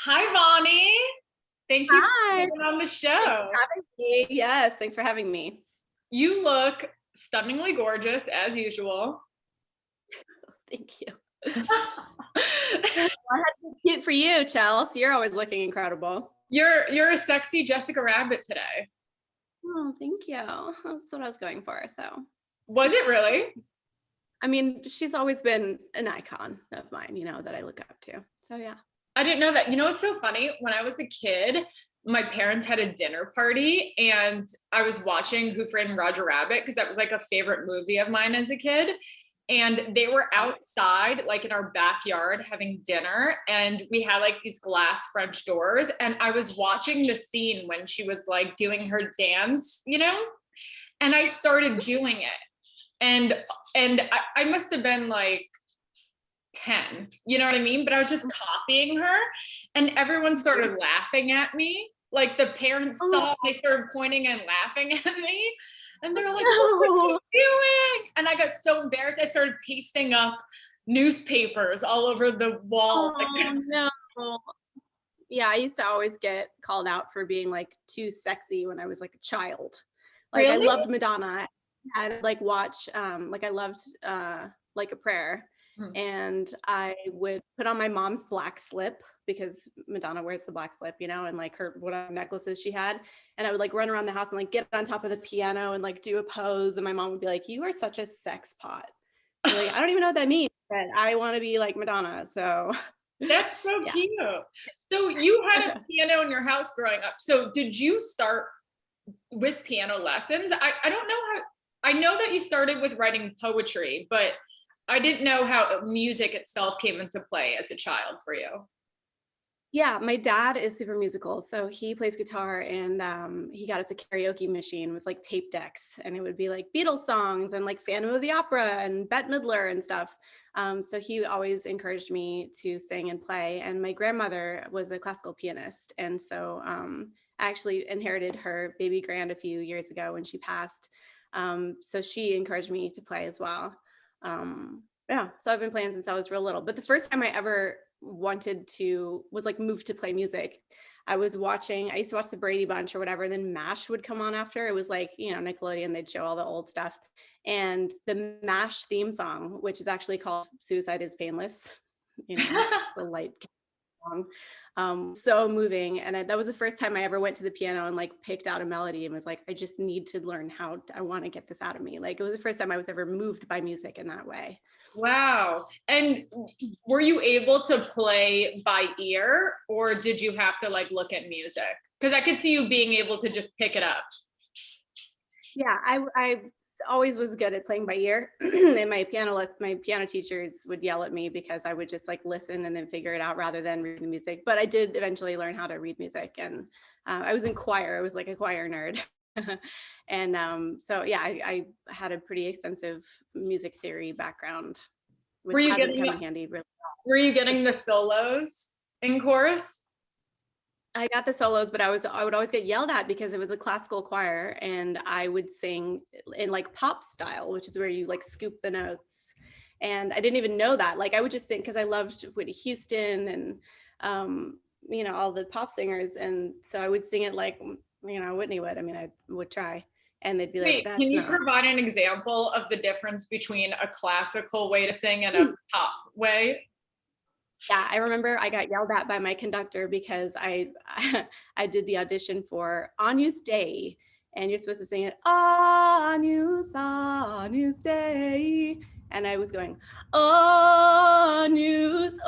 Hi, Bonnie. Thank you for Hi, being on the thanks for show. having me. Yes, thanks for having me. You look stunningly gorgeous as usual. Thank you. Well, I had to be cute for you, Chelsea. You're always looking incredible. You're a sexy Jessica Rabbit today. Oh, thank you. That's what I was going for. So, Was it really? I mean, she's always been an icon of mine, that I look up to. So, yeah. I didn't know that. You know what's so funny? When I was a kid, my parents had a dinner party and I was watching Who Framed Roger Rabbit because that was like a favorite movie of mine as a kid. And they were outside, like in our backyard, having dinner. And we had like these glass French doors. And I was watching the scene when she was like doing her dance. And I started doing it. And I must have been like 10, you know what I mean? But I was just copying her and everyone started laughing at me. Like the parents saw, they started pointing and laughing at me. And they're like, "What's she doing?" And I got so embarrassed. I started pasting up newspapers all over the wall. Oh, no. Yeah, I used to always get called out for being like too sexy when I was like a child. Like I Really? loved Madonna. I'd like watch like I loved like a prayer. Hmm. And I would put on my mom's black slip because Madonna wears the black slip, and like her whatever necklaces she had. And I would like run around the house and like get on top of the piano and like do a pose. And my mom would be like, "You are such a sex pot." And like, I don't even know what that means, but I want to be like Madonna. So That's so yeah. cute. So you had a piano in your house growing up. So did you start with piano lessons? I don't know how, I know that you started with writing poetry, but I didn't know how music itself came into play as a child for you. Yeah, my dad is super musical. So he plays guitar and he got us a karaoke machine with like tape decks and it would be like Beatles songs and like Phantom of the Opera and Bette Midler and stuff. So he always encouraged me to sing and play. And my grandmother was a classical pianist. And so I actually inherited her baby grand a few years ago when she passed. So she encouraged me to play as well. Yeah, so I've been playing since I was real little. But the first time I ever was like moved to play music. I used to watch the Brady Bunch or whatever, and then MASH would come on after. It was like, Nickelodeon, they'd show all the old stuff. And the MASH theme song, which is actually called Suicide is Painless, just a light song. So moving. And that was the first time I ever went to the piano and like picked out a melody and was like, I just need to learn how I want to get this out of me. Like it was the first time I was ever moved by music in that way. Wow. And were you able to play by ear or did you have to like look at music? Because I could see you being able to just pick it up. Yeah, I always was good at playing by ear. And my piano teachers would yell at me because I would just like listen and then figure it out rather than read the music. But I did eventually learn how to read music, and I was in choir. I was like a choir nerd. And so yeah, I had a pretty extensive music theory background, Were which you hasn't getting come in handy really. were you getting the solos in chorus? I got the solos, but I would always get yelled at because it was a classical choir and I would sing in like pop style, which is where you like scoop the notes. And I didn't even know that. Like I would just sing because I loved Whitney Houston and all the pop singers. And so I would sing it like, Whitney would. I mean, I would try. And they'd be like, Wait, can that's you not. provide an example of the difference between a classical way to sing and a pop way? Yeah, I remember I got yelled at by my conductor because I did the audition for Agnus Dei, and you're supposed to sing it Agnus Dei, and I was going Agnus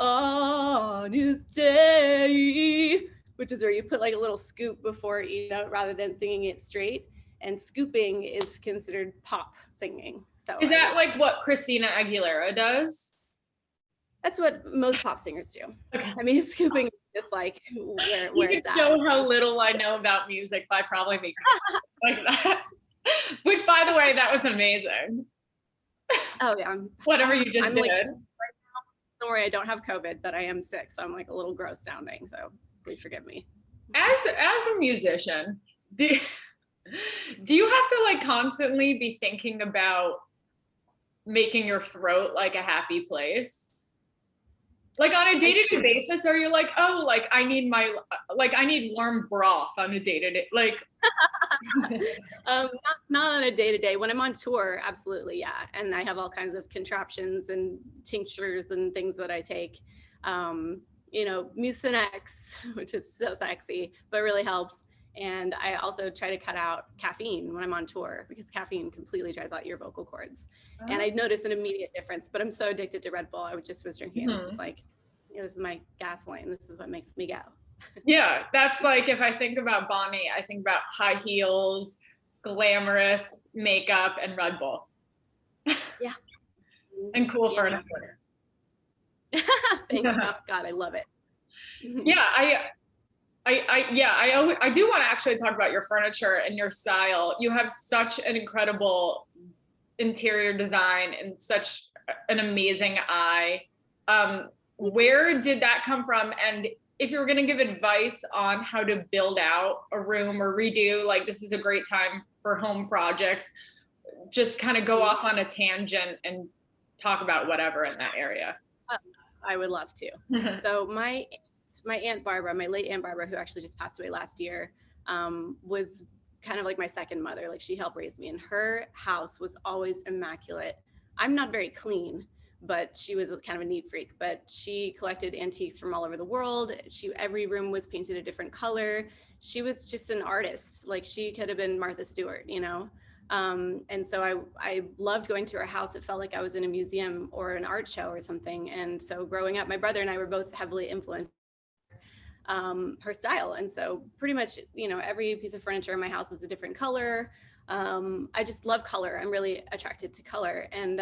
Dei, which is where you put like a little scoop before each note rather than singing it straight. And scooping is considered pop singing. So Is that like what Christina Aguilera does? that's what most pop singers do. Okay. I mean, scooping is just like where You is can that? show how little I know about music by probably making it like that. Which, by the way, that was amazing. Oh yeah, Whatever you just I'm did. like, don't worry, I don't have COVID, but I am sick, so I'm like a little gross sounding. So please forgive me. As a musician, do you have to like constantly be thinking about making your throat like a happy place? Like on a day-to-day basis, are you like, oh, like I need warm broth on a day-to-day, like not on a day-to-day. When I'm on tour, absolutely, yeah. And I have all kinds of contraptions and tinctures and things that I take. Mucinex, which is so sexy, but really helps. And I also try to cut out caffeine when I'm on tour because caffeine completely dries out your vocal cords. And I noticed an immediate difference, but I'm so addicted to Red Bull. I just was drinking it. This is like, this is my gasoline. This is what makes me go. Yeah, that's like, if I think about Bonnie, I think about high heels, glamorous makeup, and Red Bull. Yeah. And cool furniture. Thanks. Oh, God, I love it. Yeah, I do want to actually talk about your furniture and your style. You have such an incredible interior design and such an amazing eye. Where did that come from? And if you were going to give advice on how to build out a room or redo, like this is a great time for home projects, just kind of go off on a tangent and talk about whatever in that area. I would love to. So my Aunt Barbara, my late Aunt Barbara, who actually just passed away last year, was kind of like my second mother. Like she helped raise me, and her house was always immaculate. I'm not very clean, but she was kind of a neat freak. But she collected antiques from all over the world. Every room was painted a different color. She was just an artist. Like she could have been Martha Stewart, you know? And so I loved going to her house. It felt like I was in a museum or an art show or something. And so growing up, my brother and I were both heavily influenced her style. And so pretty much, every piece of furniture in my house is a different color. I just love color. I'm really attracted to color. And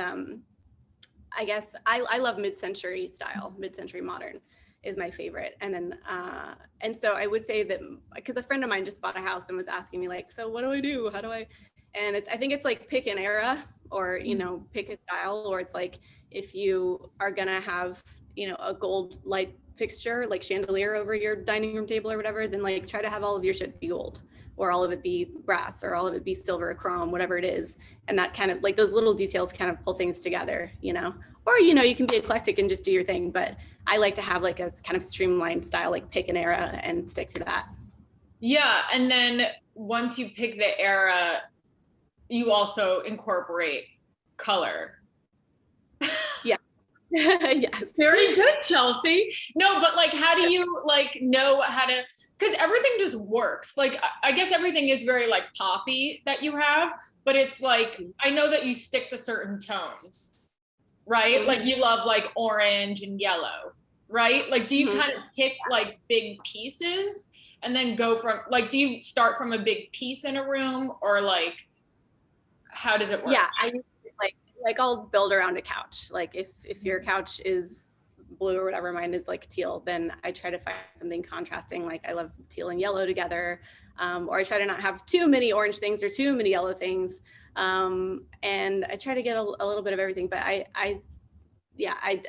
I guess I love mid-century style, mid-century modern is my favorite. And then, and so I would say that, because a friend of mine just bought a house and was asking me like, so what do I do? How do I? And I think it's like pick an era or, pick a style, or it's like, if you are gonna have, a gold light fixture, like chandelier over your dining room table or whatever, then like try to have all of your shit be gold, or all of it be brass, or all of it be silver or chrome, whatever it is. And that kind of like those little details kind of pull things together, or, you can be eclectic and just do your thing. But I like to have like a kind of streamlined style, like pick an era and stick to that. Yeah. And then once you pick the era, you also incorporate color. Yeah. Yes. Very good, Chelsea. No, but like, how do you like know how to, because everything just works. Like, I guess everything is very like poppy that you have, but it's like, I know that you stick to certain tones, right? Mm-hmm. Like you love like orange and yellow, right? Like, do you kind of pick like big pieces and then go from like, do you start from a big piece in a room, or like, how does it work? Yeah, I like I'll build around a couch. Like if your couch is blue or whatever, mine is like teal, then I try to find something contrasting. Like I love teal and yellow together, or I try to not have too many orange things or too many yellow things. And I try to get a little bit of everything. But I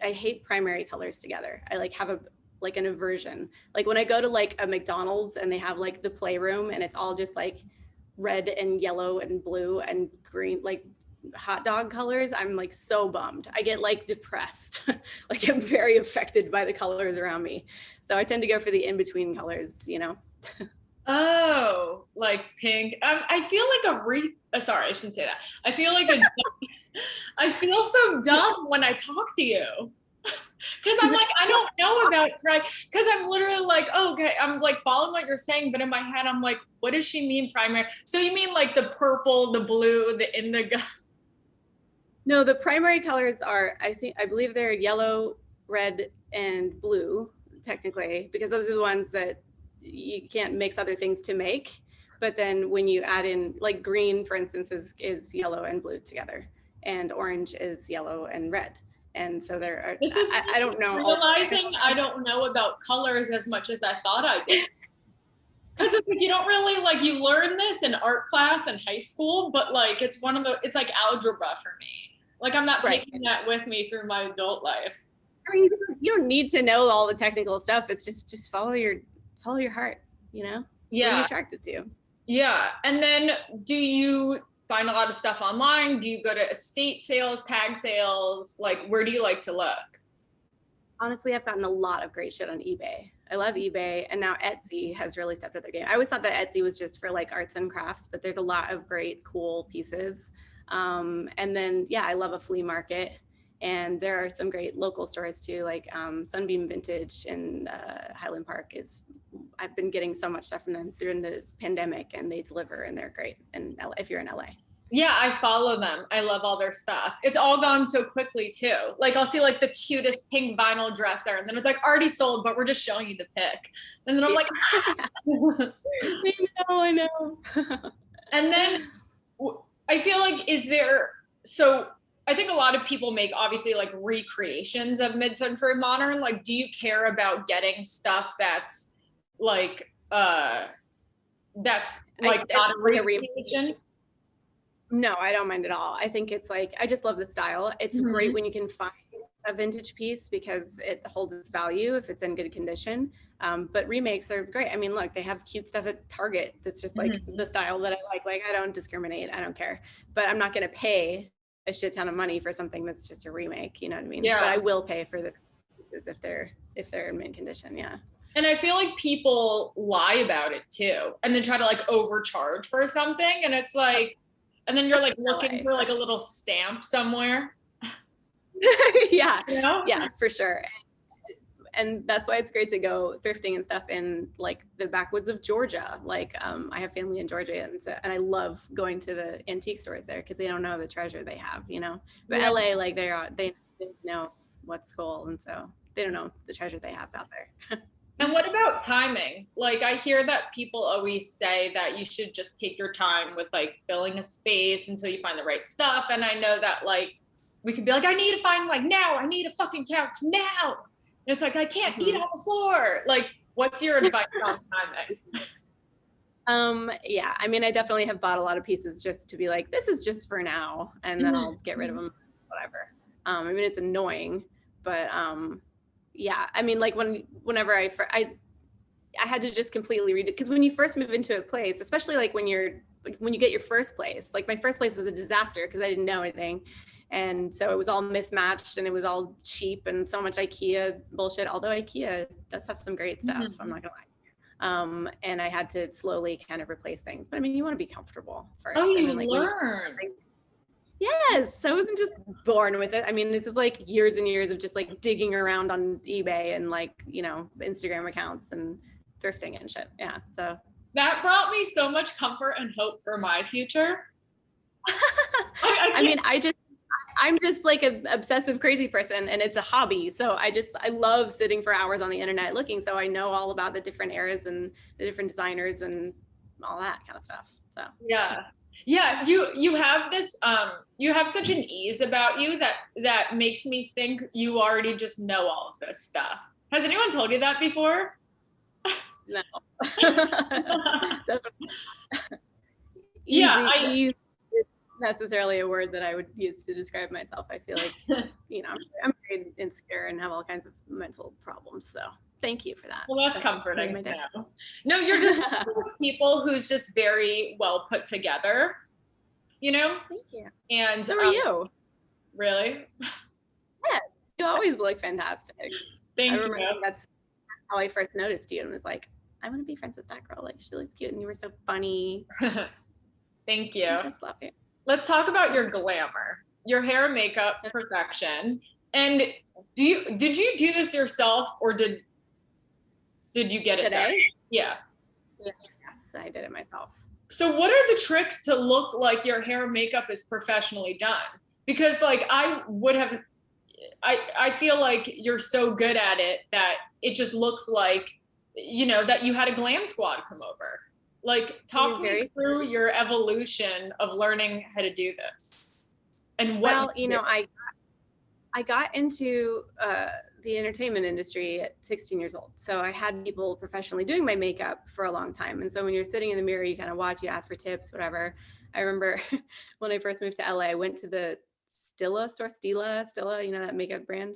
hate primary colors together. I like have an aversion. Like when I go to like a McDonald's and they have like the playroom and it's all just like red and yellow and blue and green, like hot dog colors, I'm like so bummed. I get like depressed. Like I'm very affected by the colors around me. So I tend to go for the in-between colors, Oh, like pink. I feel like sorry, I shouldn't say that. I feel like I feel so dumb when I talk to you. Because I'm like, I don't know about because I'm literally like, oh, okay, I'm like following what you're saying, but in my head, I'm like, what does she mean primary? So you mean like the purple, the blue, the indigo? No, the primary colors are, I believe they're yellow, red, and blue, technically, because those are the ones that you can't mix other things to make. But then when you add in, like green, for instance, is yellow and blue together, and orange is yellow and red. And so there are, I don't know. Realizing I don't know about colors as much as I thought I did. Because it's like, you don't really like, you learn this in art class in high school, but like, it's like algebra for me. Like I'm not taking that with me through my adult life. I mean, you don't need to know all the technical stuff. It's just follow your heart, Yeah. What are you attracted to? Yeah. And then do you find a lot of stuff online? Do you go to estate sales, tag sales? Like, where do you like to look? Honestly, I've gotten a lot of great shit on eBay. I love eBay, and now Etsy has really stepped up their game. I always thought that Etsy was just for like arts and crafts, but there's a lot of great, cool pieces. And then, yeah, I love a flea market, and there are some great local stores too, like Sunbeam Vintage in Highland Park is. I've been getting so much stuff from them during the pandemic, and they deliver, and they're great. And if you're in LA. Yeah, I follow them. I love all their stuff. It's all gone so quickly too. Like I'll see like the cutest pink vinyl dress there, and then it's like already sold, but we're just showing you the pic. And then I'm like, I know. and then I feel like so I think a lot of people make obviously like recreations of mid-century modern. Like, do you care about getting stuff that's like not a recreation? No, I don't mind at all. I think it's like, I just love the style. It's great when you can find a vintage piece because it holds its value if it's in good condition. But remakes are great. I mean, look, they have cute stuff at Target that's just like the style that I like. Like, I don't discriminate. I don't care. But I'm not going to pay a shit ton of money for something that's just a remake. You know what I mean? Yeah. But I will pay for the pieces if they're in mint condition. Yeah. And I feel like people lie about it too, and then try to like overcharge for something. And it's like, and then you're like looking for like a little stamp somewhere. Yeah, you know? Yeah, for sure. And that's why it's great to go thrifting and stuff in like the backwoods of Georgia. Like I have family in Georgia, and I love going to the antique stores there because they don't know the treasure they have, you know. But yeah. LA, like they know what's cool, and so they don't know the treasure they have out there. And what about timing? Like I hear that people always say that you should just take your time with like filling a space until you find the right stuff. And I know that like we could be like, I need to find like now, I need a fucking couch now. And it's like, I can't eat on the floor. Like, what's your advice on timing? Yeah, I mean, I definitely have bought a lot of pieces just to be like, this is just for now, and then I'll get rid of them, whatever. I mean, it's annoying, but yeah, I mean, like whenever I had to just completely read it, because when you first move into a place, especially like when you get your first place, like my first place was a disaster because I didn't know anything, and so it was all mismatched and it was all cheap and so much IKEA bullshit. Although IKEA does have some great stuff, I'm not gonna lie. And I had to slowly kind of replace things, but I mean, you want to be comfortable first. Oh, you and then, like, learn. Yes, I wasn't just born with it. I mean, this is like years and years of just like digging around on eBay and like, you know, Instagram accounts and thrifting and shit. Yeah, so. That brought me so much comfort and hope for my future. I mean, I'm just like an obsessive crazy person, and it's a hobby. So I love sitting for hours on the internet looking. So I know all about the different eras and the different designers and all that kind of stuff. So yeah. You have this you have such an ease about you that makes me think you already just know all of this stuff. Has anyone told you that before? No. Yeah, easy is necessarily a word that I would use to describe myself. I feel like, you know, I'm very insecure and have all kinds of mental problems. So thank you for that. Well, that's comforting. No, you're just people who's just very well put together, you know? Thank you. And so are you. Really? Yes, you always look fantastic. Thank you. That's how I first noticed you and was like, I want to be friends with that girl. Like, she looks cute and you were so funny. Thank you. I just love you. Let's talk about your glamour, your hair and makeup perfection. And did you do this yourself, or did you get it today? Done? Yeah. Yes, I did it myself. So what are the tricks to look like your hair and makeup is professionally done? Because like I feel like you're so good at it that it just looks like, you know, that you had a glam squad come over. Like, talk me through your evolution of learning how to do this. And what? Well, you know, I got into the entertainment industry at 16 years old. So I had people professionally doing my makeup for a long time. And so when you're sitting in the mirror, you kind of watch, you ask for tips, whatever. I remember when I first moved to LA, I went to the Stila store, Stila, you know, that makeup brand.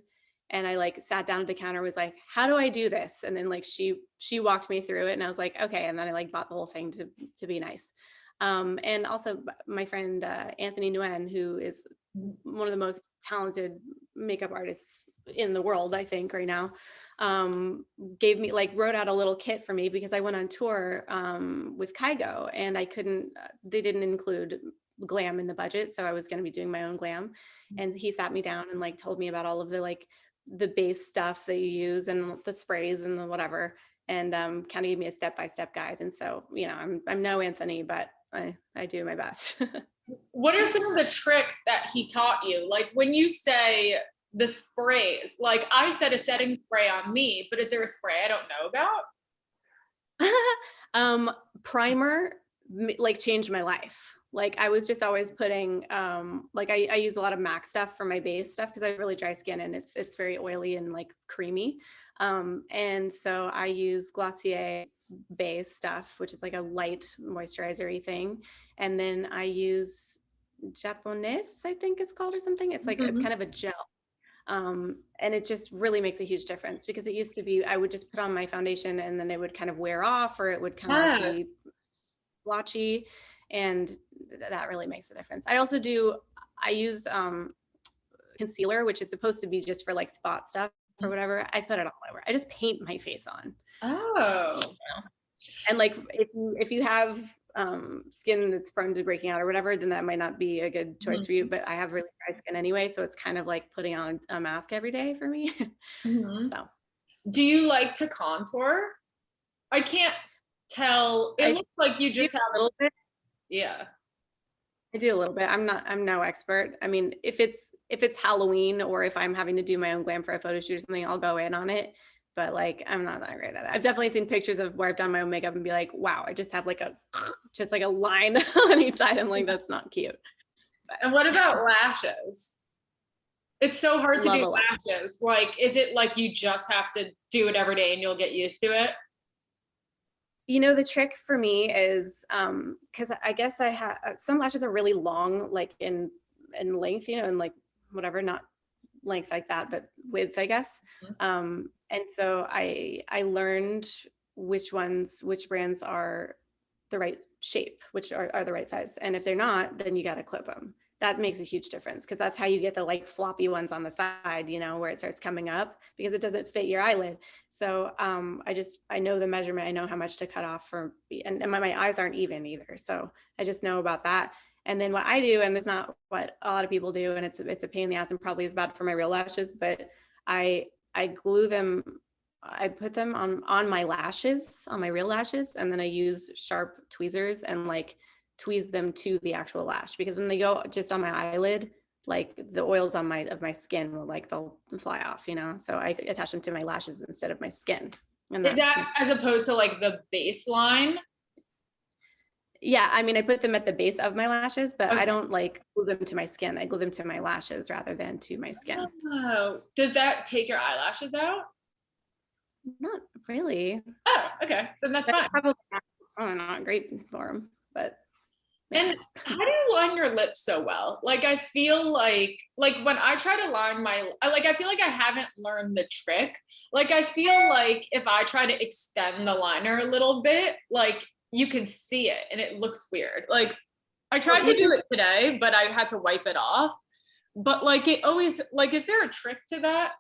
And I like sat down at the counter, was like, how do I do this? And then like she walked me through it, and I was like, okay. And then I like bought the whole thing to be nice. And also my friend Anthony Nguyen, who is one of the most talented makeup artists in the world, I think right now, gave me like wrote out a little kit for me because I went on tour with Kygo and they didn't include glam in the budget. So I was going to be doing my own glam. And he sat me down and like told me about all of the like the base stuff that you use and the sprays and the whatever, and kind of gave me a step-by-step guide. And so, you know, I'm no Anthony, but I do my best. What are some of the tricks that he taught you? Like when you say the sprays, like I said a setting spray on me, but is there a spray I don't know about? Primer like changed my life. Like I was just always putting like I use a lot of MAC stuff for my base stuff because I have really dry skin and it's very oily and like creamy. And so I use Glossier base stuff, which is like a light moisturizer-y thing. And then I use Japonaise, I think it's called, or something. It's like, it's kind of a gel. And it just really makes a huge difference because it used to be, I would just put on my foundation and then it would kind of wear off or it would kind of like be blotchy, and that really makes a difference. I use concealer, which is supposed to be just for like spot stuff or whatever. I put it all over. I just paint my face on. Oh. And like if you have skin that's prone to breaking out or whatever, then that might not be a good choice for you. But I have really dry skin anyway, so it's kind of like putting on a mask every day for me. So, do you like to contour? I can't tell. It looks like you just have a little bit. Yeah. I do a little bit. I'm no expert. I mean, if it's Halloween or if I'm having to do my own glam for a photo shoot or something, I'll go in on it. But like, I'm not that great at it. I've definitely seen pictures of where I've done my own makeup and be like, wow, I just have like just like a line on each side. I'm like, that's not cute. But. And what about lashes? It's so hard to do lashes. Like, is it like you just have to do it every day and you'll get used to it? You know, the trick for me is, cause I guess I have, some lashes are really long, like in length, you know, and like whatever, not length like that, but width, I guess. And so I learned which brands are the right shape, which are the right size. And if they're not, then you got to clip them. That makes a huge difference because that's how you get the like floppy ones on the side, you know, where it starts coming up because it doesn't fit your eyelid. So I know the measurement. I know how much to cut off and my eyes aren't even either. So I just know about that. And then what I do, and it's not what a lot of people do, and it's a pain in the ass and probably is bad for my real lashes, but I glue them. I put them on my lashes, on my real lashes, and then I use sharp tweezers and like tweeze them to the actual lash, because when they go just on my eyelid, like the oils of my skin will they'll fly off, you know? So I attach them to my lashes instead of my skin. And is that as opposed to like the baseline? Yeah, I mean, I put them at the base of my lashes, but I don't like glue them to my skin. I glue them to my lashes rather than to my skin. Oh, does that take your eyelashes out? Not really. Oh, okay, then that's fine. Probably not great for them, but. Yeah. And how do you line your lips so well? Like, I feel like when I try to line I feel like I haven't learned the trick. Like, I feel like if I try to extend the liner a little bit, like you can see it and it looks weird. Like I tried to do it today, but I had to wipe it off. But like it always, like, is there a trick to that?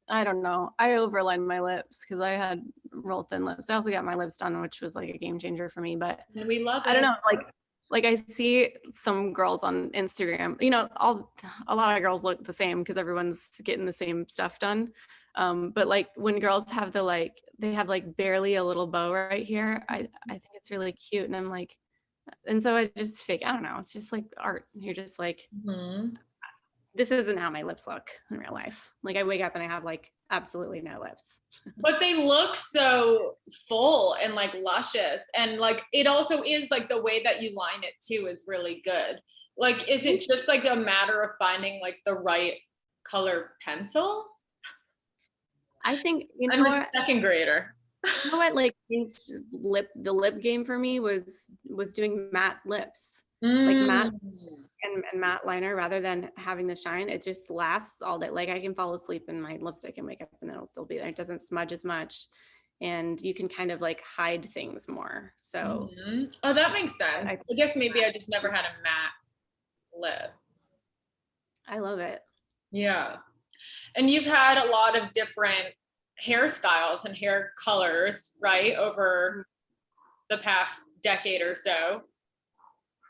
I don't know. I overlined my lips because I had real thin lips. I also got my lips done, which was like a game changer for me. But we love it. I don't know. Like I see some girls on Instagram, you know, a lot of girls look the same because everyone's getting the same stuff done. But like when girls have they have like barely a little bow right here, I think it's really cute. And I'm like, and so I just I don't know. It's just like art. You're just like, this isn't how my lips look in real life. Like I wake up and I have like absolutely no lips. But they look so full and like luscious. And like, it also is like the way that you line it too is really good. Like, is it just like a matter of finding like the right color pencil? I think, I'm a second grader. You know what, like the lip game for me was doing matte lips, like matte and matte liner rather than having the shine. It just lasts all day. Like I can fall asleep in my lipstick and makeup and it'll still be there. It doesn't smudge as much, and you can kind of like hide things more. So oh, that makes sense. I guess maybe I just never had a matte lip. I love it. Yeah. And you've had a lot of different hairstyles and hair colors, right, over the past decade or so.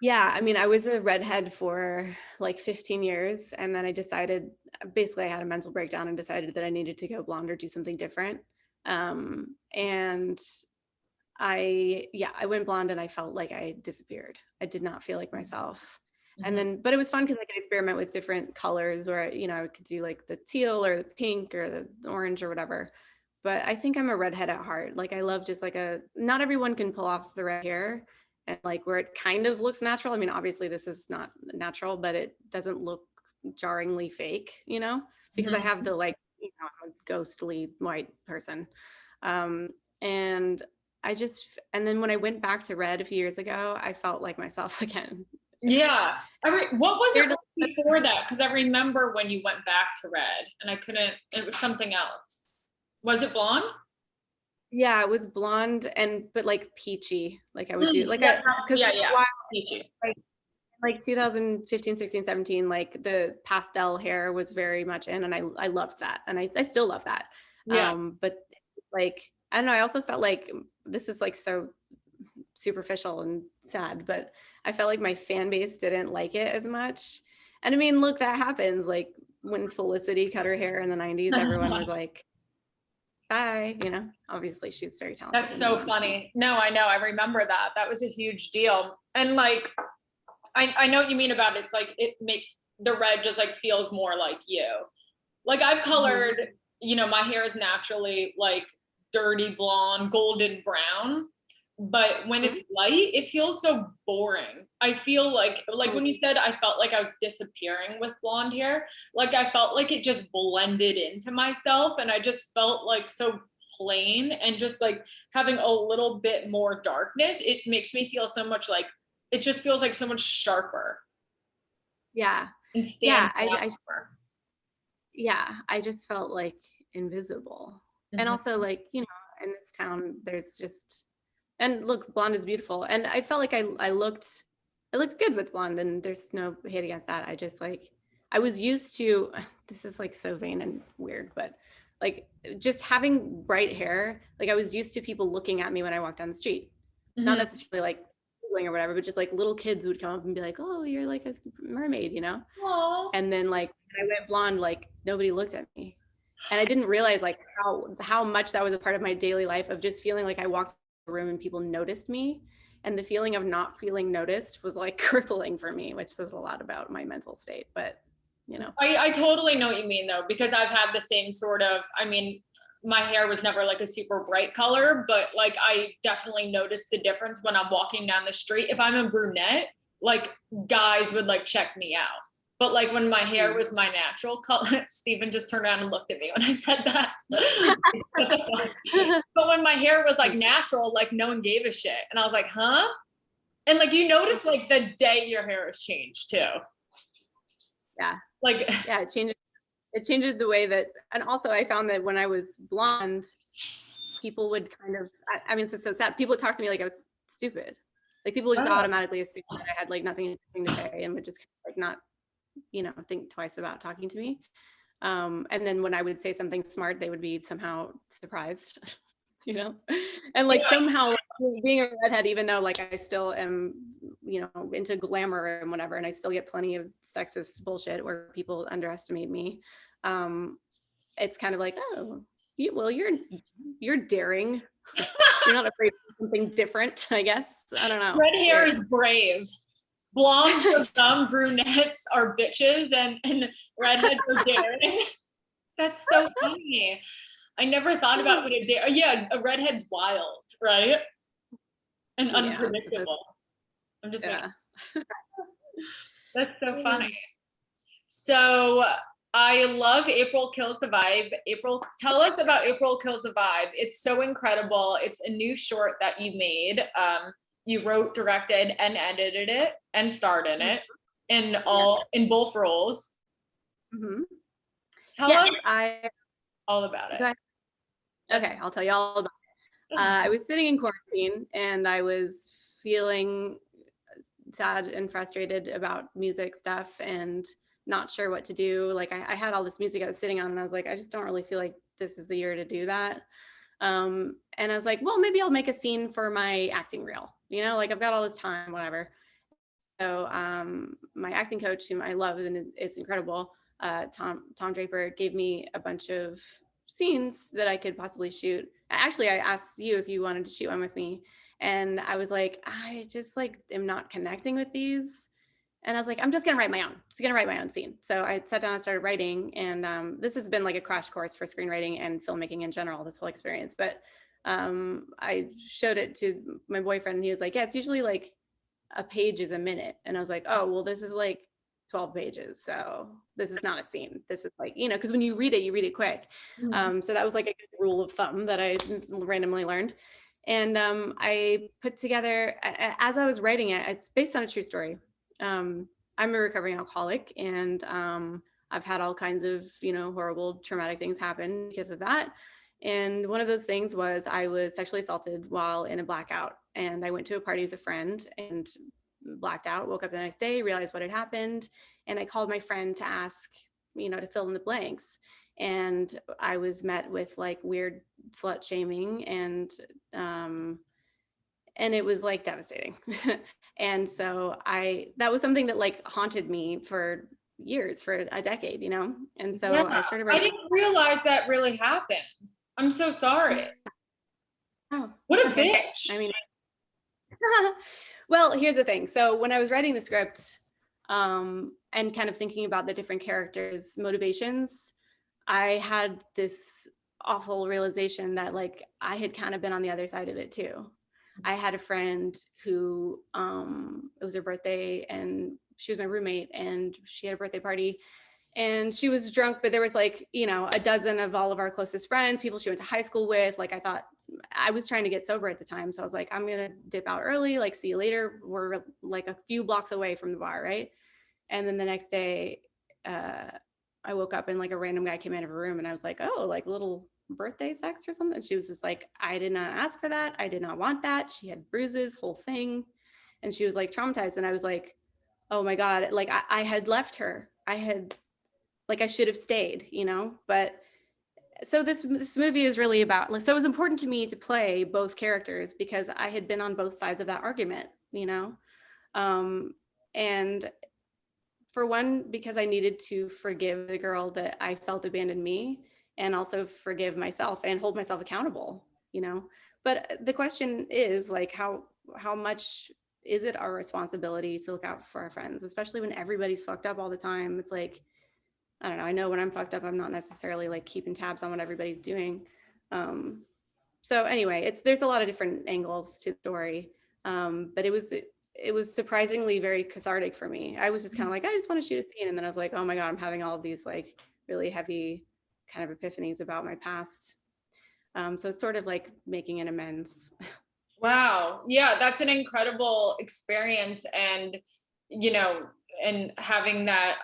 Yeah, I mean, I was a redhead for like 15 years, and then I decided, basically I had a mental breakdown and decided that I needed to go blonde or do something different. And I went blonde and I felt like I disappeared. I did not feel like myself. And then, but it was fun because I could experiment with different colors where, I could do like the teal or the pink or the orange or whatever. But I think I'm a redhead at heart. Like I love just like not everyone can pull off the red hair and like where it kind of looks natural. I mean, obviously this is not natural, but it doesn't look jarringly fake, because I have the like, I'm a ghostly white person. And and then when I went back to red a few years ago, I felt like myself again. Yeah. What was it before that? Because I remember when you went back to red and it was something else. Was it blonde? Yeah, it was blonde but like peachy. Like I would do like Peachy. Like 2015, 16, 17, like the pastel hair was very much in, and I loved that. And I still love that. Yeah. But like, I don't know, I also felt like this is like so superficial and sad, but I felt like my fan base didn't like it as much. And I mean, look, that happens. Like when Felicity cut her hair in the 90s, everyone was like, bye, obviously she's very talented. That's so funny. No, I know. I remember that. That was a huge deal. And like, I know what you mean about it. It's like, it makes the red just like feels more like you. Like I've colored, my hair is naturally like dirty blonde, golden brown. But when it's light, it feels so boring. I feel like when you said I felt like I was disappearing with blonde hair, like I felt like it just blended into myself and I just felt like so plain, and just like having a little bit more darkness, it makes me feel so much like, it just feels like so much sharper. Yeah. And Yeah. I just felt like invisible. And also like, in this town, there's just, and look, blonde is beautiful. And I felt like I looked good with blonde, and there's no hate against that. I just like, I was used to, this is like so vain and weird, but like just having bright hair, like I was used to people looking at me when I walked down the street, not necessarily like or whatever, but just like little kids would come up and be like, oh, you're like a mermaid, Aww. And then like when I went blonde, like nobody looked at me. And I didn't realize like how much that was a part of my daily life, of just feeling like I walked in a room and people noticed me. And the feeling of not feeling noticed was like crippling for me, which says a lot about my mental state. But I totally know what you mean though, because I've had the same sort of, I mean, my hair was never like a super bright color, but like I definitely noticed the difference when I'm walking down the street. If I'm a brunette, like guys would like check me out. But like when my hair was my natural color, Stephen just turned around and looked at me when I said that. But when my hair was like natural, like no one gave a shit. And I was like, huh? And like you notice like the day your hair has changed too. Yeah. Like yeah, it changes the way that, and also I found that when I was blonde, people would kind of, I mean, it's so sad. People would talk to me like I was stupid. Like people would just automatically assume that I had like nothing interesting to say and would just like not, think twice about talking to me. And then when I would say something smart, they would be somehow surprised, and like somehow being a redhead, even though like I still am, into glamour and whatever, and I still get plenty of sexist bullshit where people underestimate me. It's kind of like, oh, you're daring. You're not afraid of something different, I guess. I don't know. Red hair is brave. Blondes are dumb, brunettes are bitches, and redheads are daring. That's so funny. I never thought about what a dare. Yeah, a redhead's wild, right? And unpredictable. I'm just making. That's so funny. So I love April Kills the Vibe. April, tell us about April Kills the Vibe. It's so incredible. It's a new short that you made. You wrote, directed, and edited it, and starred in it, in both roles. Tell us all about it. Okay, I'll tell you all about it. I was sitting in quarantine and I was feeling sad and frustrated about music stuff, and not sure what to do. Like I had all this music I was sitting on and I was like, I just don't really feel like this is the year to do that. And I was like, well, maybe I'll make a scene for my acting reel, like I've got all this time, whatever. So my acting coach, whom I love and it's incredible, Tom Draper, gave me a bunch of scenes that I could possibly shoot. Actually, I asked you if you wanted to shoot one with me, and I was like, I just like am not connecting with these. And I was like, I'm just gonna write my own. Just gonna write my own scene. So I sat down and started writing, and this has been like a crash course for screenwriting and filmmaking in general, this whole experience. But I showed it to my boyfriend, and he was like, yeah, it's usually like a page is a minute. And I was like, oh, well, this is like 12 pages. So this is not a scene. This is like, because when you read it quick. Mm-hmm. So that was like a good rule of thumb that I randomly learned. And I put together, as I was writing it, it's based on a true story. I'm a recovering alcoholic, and I've had all kinds of, horrible traumatic things happen because of that. And one of those things was I was sexually assaulted while in a blackout. And I went to a party with a friend and blacked out, woke up the next day, realized what had happened. And I called my friend to ask, to fill in the blanks. And I was met with like weird slut shaming, and it was like devastating. And so that was something that like haunted me for years, for a decade, And so Yeah, I started I writing. didn't realize that really happened. I'm so sorry. Oh, What it's a okay. bitch. I mean, well, here's the thing. So when I was writing the script, and kind of thinking about the different characters' motivations, I had this awful realization that like I had kind of been on the other side of it too. I had a friend who it was her birthday, and she was my roommate, and she had a birthday party, and she was drunk, but there was like, a dozen of all of our closest friends, people she went to high school with. Like I was trying to get sober at the time. So I was like, I'm going to dip out early, like see you later. We're like a few blocks away from the bar. Right. And then the next day, I woke up and like a random guy came out of her room, and I was like, oh, like little birthday sex or something. She was just like, I did not ask for that. I did not want that. She had bruises, whole thing. And she was like traumatized. And I was like, oh my God, like I had left her. I should have stayed, but so this movie is really about, like, so it was important to me to play both characters because I had been on both sides of that argument, and for one, because I needed to forgive the girl that I felt abandoned me, and also forgive myself and hold myself accountable, but the question is like, how much is it our responsibility to look out for our friends, especially when everybody's fucked up all the time? It's like, I don't know. I know when I'm fucked up, I'm not necessarily like keeping tabs on what everybody's doing. So anyway, there's a lot of different angles to the story, but it was surprisingly very cathartic for me. I was just kind of like, I just want to shoot a scene, and then I was like, oh my God, I'm having all of these like really heavy kind of epiphanies about my past. So it's sort of like making an amends. Wow. Yeah, that's an incredible experience. And, and having that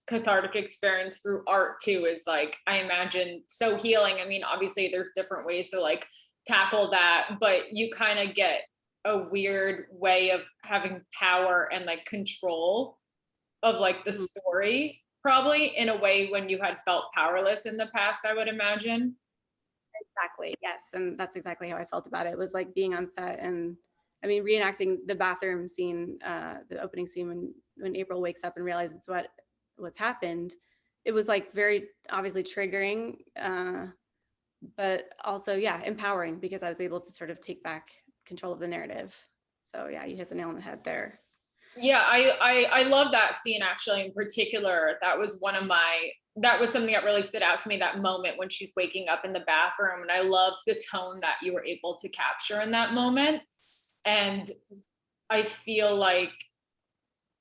cathartic experience through art too is like, I imagine, so healing. I mean, obviously there's different ways to like tackle that, but you kind of get a weird way of having power and like control of like the story, probably in a way when you had felt powerless in the past, I would imagine. Exactly. Yes. And that's exactly how I felt about it. It was like being on set, and I mean, reenacting the bathroom scene, the opening scene when April wakes up and realizes what's happened. It was like very obviously triggering, but also, yeah, empowering, because I was able to sort of take back control of the narrative. So yeah, you hit the nail on the head there. Yeah, I love that scene actually in particular. That was something that really stood out to me, that moment when she's waking up in the bathroom. And I love the tone that you were able to capture in that moment. And I feel like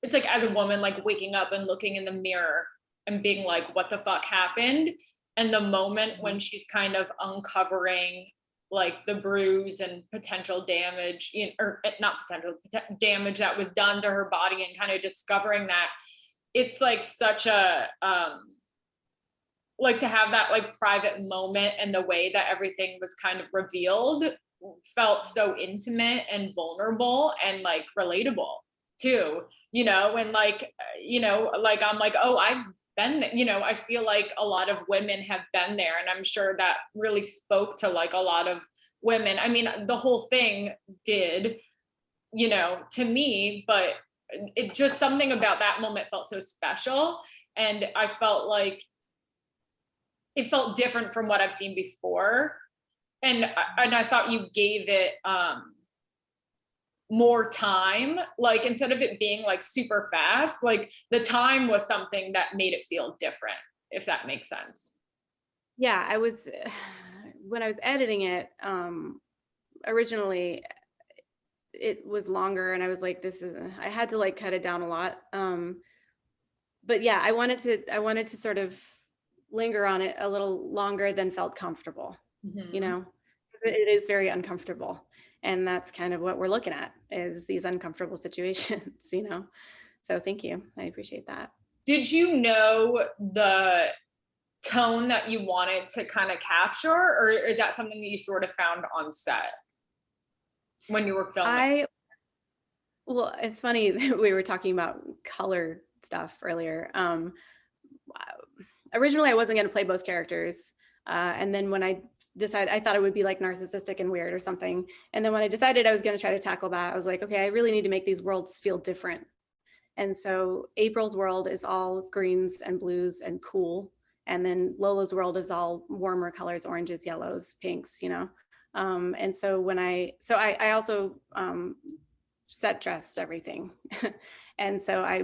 it's like, as a woman, like waking up and looking in the mirror and being like, what the fuck happened? And the moment when she's kind of uncovering like the bruise and potential damage, or not potential damage that was done to her body, and kind of discovering that, it's like such a like to have that like private moment, and the way that everything was kind of revealed felt so intimate and vulnerable and like relatable. too, you know, and like, you know, like I'm like, oh, I've been there, you know, I feel like a lot of women have been there, and I'm sure that really spoke to like a lot of women. I mean, the whole thing did, you know, to me, but it's just something about that moment felt so special. And I felt like it felt different from what I've seen before. And I thought you gave it more time, like instead of it being like super fast, like the time was something that made it feel different, if that makes sense. Yeah, I was when I was editing it, originally it was longer and I was like, this is, I had to like cut it down a lot. But yeah, I wanted to sort of linger on it a little longer than felt comfortable, you Mm-hmm. know, it is very uncomfortable. And that's kind of what we're looking at, is these uncomfortable situations, you know? So thank you. I appreciate that. Did you know the tone that you wanted to kind of capture, or is that something that you sort of found on set when you were filming? I Well, it's funny that we were talking about color stuff earlier. Originally I wasn't going to play both characters. And then when I decided, I thought it would be like narcissistic and weird or something. And then when I decided I was going to try to tackle that, I was like, okay, I really need to make these worlds feel different. And so April's world is all greens and blues and cool. And then Lola's world is all warmer colors, oranges, yellows, pinks, you know? And so I also set dressed everything. And so I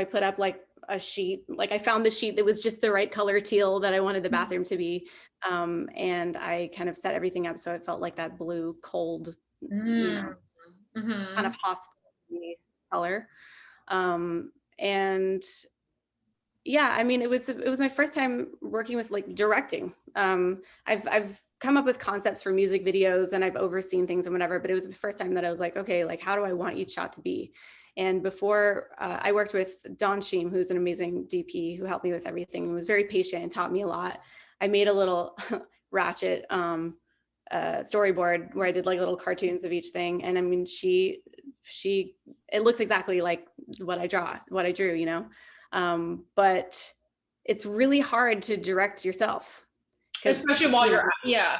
put up like a sheet, like I found the sheet that was just the right color teal that I wanted the bathroom to be. And I kind of set everything up so it felt like that blue, cold, you know, kind Mm-hmm. of hospital color. And yeah, I mean, it was my first time working with like directing. I've come up with concepts for music videos and I've overseen things and whatever, but it was the first time that I was like, okay, like how do I want each shot to be? And before I worked with Don Sheem, who's an amazing DP who helped me with everything and was very patient and taught me a lot. I made a little ratchet storyboard where I did like little cartoons of each thing. And I mean, it looks exactly like what I drew, you know? But it's really hard to direct yourself because, Especially while you know, you're, yeah,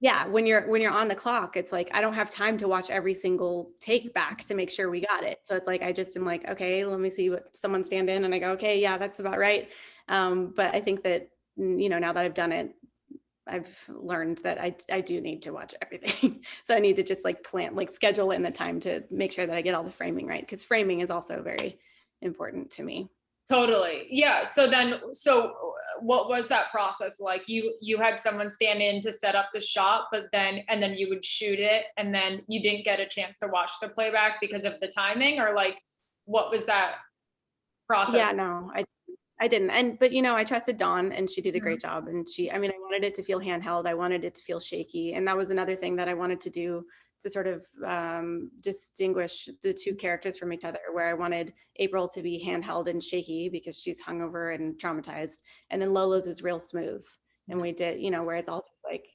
yeah, when you're on the clock, it's like I don't have time to watch every single take back to make sure we got it. So it's like I just am like, okay, let me see what someone stand in, and I go, okay, yeah, that's about right. But I think that, you know, now that I've done it, I've learned that I do need to watch everything. So I need to just like schedule in the time to make sure that I get all the framing right, because framing is also very important to me. totally. Yeah. So what was that process like? You had someone stand in to set up the shot, but then you would shoot it, and then you didn't get a chance to watch the playback because of the timing, or like what was that process? Yeah, no, I didn't. But you know, I trusted Dawn and she did a Mhm. great job. And I mean, I wanted it to feel handheld. I wanted it to feel shaky. And that was another thing that I wanted to do to sort of distinguish the two characters from each other, where I wanted April to be handheld and shaky because she's hungover and traumatized. And then Lola's is real smooth. And we did, you know, where it's all just like,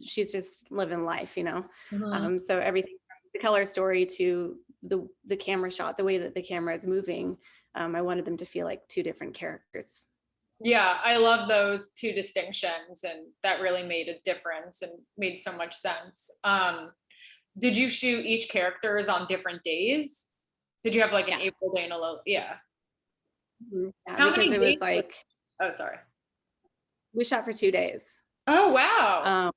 she's just living life, you know? Mhm. So everything from the color story to the camera shot, the way that the camera is moving, I wanted them to feel like two different characters. Yeah, I love those two distinctions, and that really made a difference and made so much sense. Did you shoot each characters on different days? Did you have like an Yeah. April day and a low? Yeah. Yeah, How because many it days? was like Oh, sorry. we shot for 2 days. Oh, wow. Um,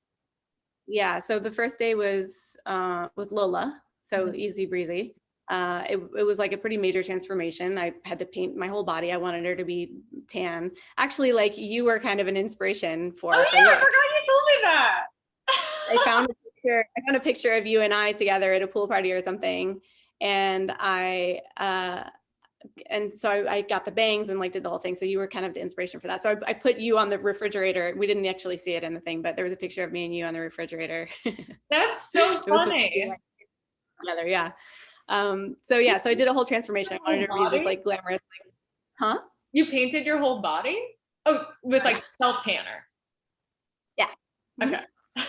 yeah, so the first day was Lola, so Mhm. easy breezy. It was like a pretty major transformation. I had to paint my whole body. I wanted her to be tan. Actually, like you were kind of an inspiration Oh for the yeah, I look. forgot you told me that. I found a picture of you and I together at a pool party or something, and so I got the bangs and like did the whole thing. So you were kind of the inspiration for that. So I put you on the refrigerator. We didn't actually see it in the thing, but there was a picture of me and you on the refrigerator. That's so It was funny. together, yeah. So yeah, so I did a whole transformation. Your I wanted whole her to be this body? like glamorous, huh? You painted your whole body? Oh, with Yeah, like self tanner. yeah. Okay. Mhm.